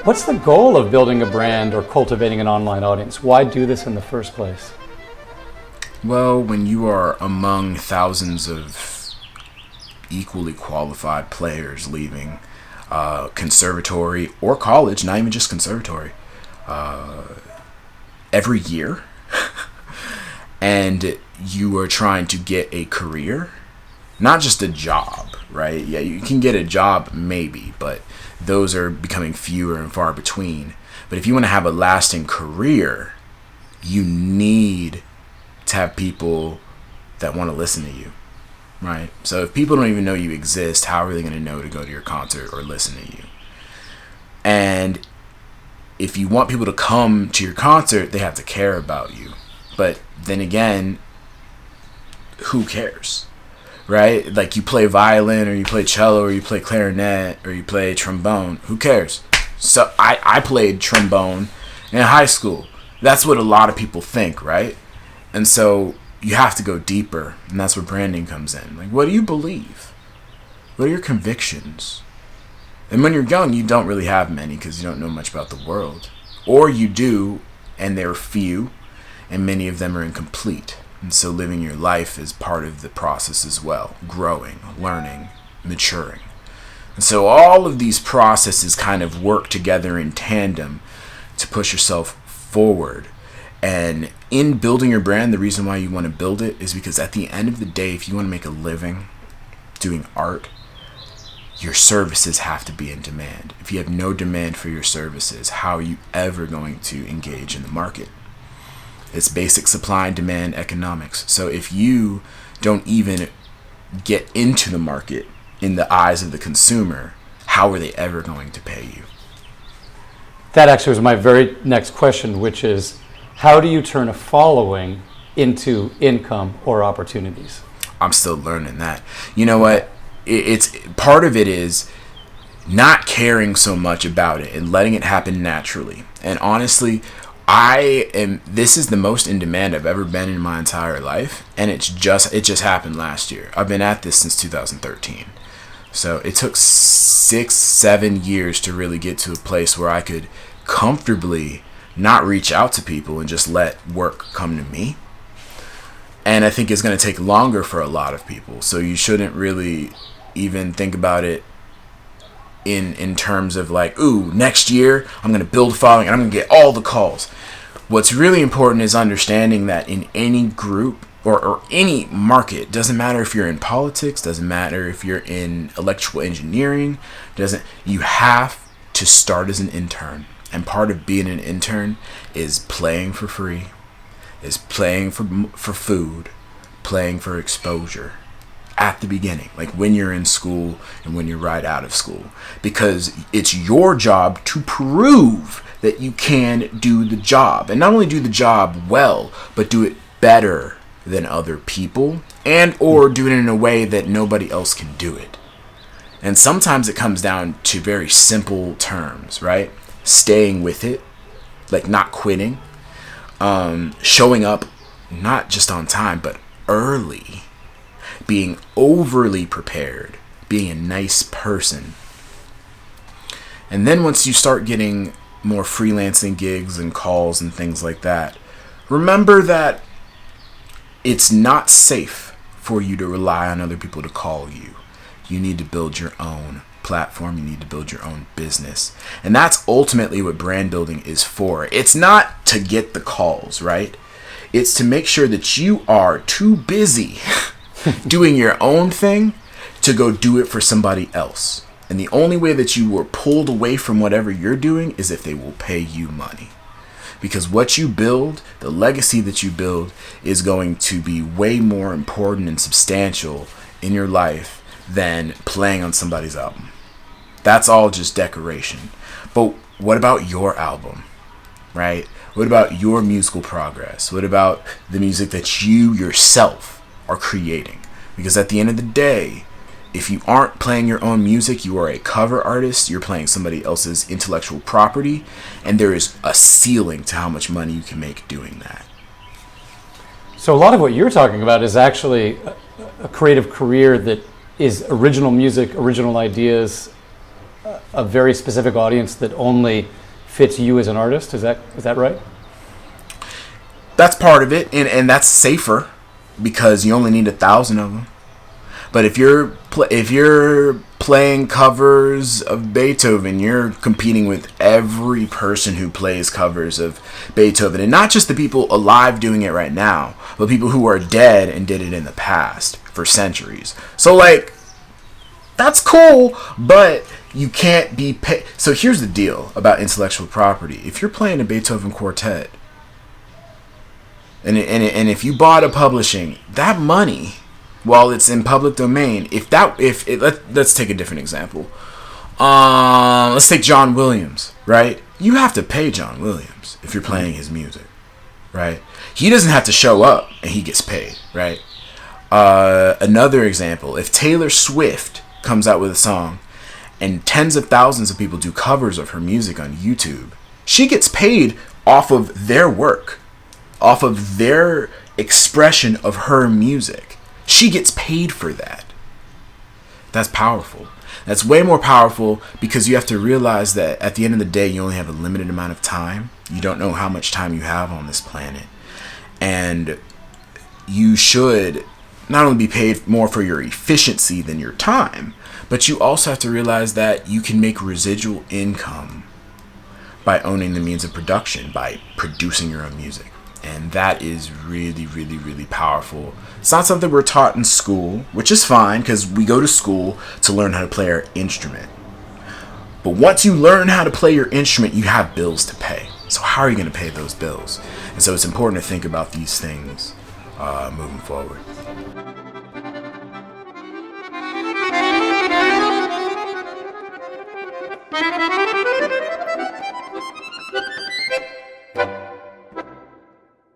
What's the goal of building a brand or cultivating an online audience? Why do this in the first place? Well, when you are among thousands of equally qualified players leaving conservatory or college, not even just conservatory, every year, and you are trying to get a career, not just a job, right? Yeah, you can get a job maybe, but those are becoming fewer and far between. But if you want to have a lasting career, you need to have people that want to listen to you, right? So if people don't even know you exist, how are they going to know to go to your concert or listen to you? And if you want people to come to your concert, they have to care about you. But then again, who cares, right? Like, you play violin or you play cello or you play clarinet or you play trombone. Who cares? So I played trombone in high school. That's what a lot of people think, right? And so you have to go deeper, and that's where branding comes in. Like, what do you believe? What are your convictions? And when you're young, you don't really have many because you don't know much about the world. Or you do, and they're few, and many of them are incomplete. And so living your life is part of the process as well. Growing, learning, maturing. And so all of these processes kind of work together in tandem to push yourself forward. And in building your brand, the reason why you want to build it is because at the end of the day, if you want to make a living doing art, your services have to be in demand. If you have no demand for your services, how are you ever going to engage in the market? It's basic supply and demand economics. So if you don't even get into the market in the eyes of the consumer, how are they ever going to pay you? That actually was my very next question, which is, how do you turn a following into income or opportunities? I'm still learning that. You know what? It's part of it is not caring so much about it and letting it happen naturally. And honestly, this is the most in demand I've ever been in my entire life, and it just happened last year. I've been at this since 2013. So it took 6-7 years to really get to a place where I could comfortably not reach out to people and just let work come to me. And I think it's going to take longer for a lot of people. So you shouldn't really even think about it in terms of like, ooh, next year I'm going to build a following and I'm going to get all the calls. What's really important is understanding that in any group or any market, doesn't matter if you're in politics, doesn't matter if you're in electrical engineering, you have to start as an intern. And part of being an intern is playing for free, is playing for food, playing for exposure at the beginning, like when you're in school and when you're right out of school, because it's your job to prove that you can do the job, and not only do the job well, but do it better than other people, and or do it in a way that nobody else can do it. And sometimes it comes down to very simple terms, right? Staying with it, like not quitting, showing up not just on time but early, being overly prepared, being a nice person. And then once you start getting more freelancing gigs and calls and things like that, remember that it's not safe for you to rely on other people to call you. You need to build your own platform. You need to build your own business. And that's ultimately what brand building is for. It's not to get the calls, right? It's to make sure that you are too busy doing your own thing to go do it for somebody else. And the only way that you were pulled away from whatever you're doing is if they will pay you money. Because what you build, the legacy that you build, is going to be way more important and substantial in your life than playing on somebody's album. That's all just decoration. But what about your album, right? What about your musical progress? What about the music that you yourself are creating? Because at the end of the day, if you aren't playing your own music, you are a cover artist, you're playing somebody else's intellectual property, and there is a ceiling to how much money you can make doing that. So a lot of what you're talking about is actually a creative career that is original music, original ideas, a very specific audience that only fits you as an artist. Is that right? That's part of it, and that's safer because you only need 1,000 of them. But if you're playing covers of Beethoven, you're competing with every person who plays covers of Beethoven, and not just the people alive doing it right now, but people who are dead and did it in the past for centuries. So like, that's cool, but you can't be paid. So here's the deal about intellectual property: if you're playing a Beethoven quartet, and if you bought a publishing, that money, while it's in public domain, let's take a different example. Let's take John Williams, right? You have to pay John Williams if you're playing his music, right? He doesn't have to show up and he gets paid, right? Another example, if Taylor Swift comes out with a song and tens of thousands of people do covers of her music on YouTube, she gets paid off of their work, off of their expression of her music. She gets paid for that. That's powerful. That's way more powerful because you have to realize that at the end of the day, you only have a limited amount of time. You don't know how much time you have on this planet. And you should not only be paid more for your efficiency than your time, but you also have to realize that you can make residual income by owning the means of production, by producing your own music. And that is really, really, really powerful. It's not something we're taught in school, which is fine because we go to school to learn how to play our instrument. But once you learn how to play your instrument, you have bills to pay. So how are you going to pay those bills? And so it's important to think about these things moving forward.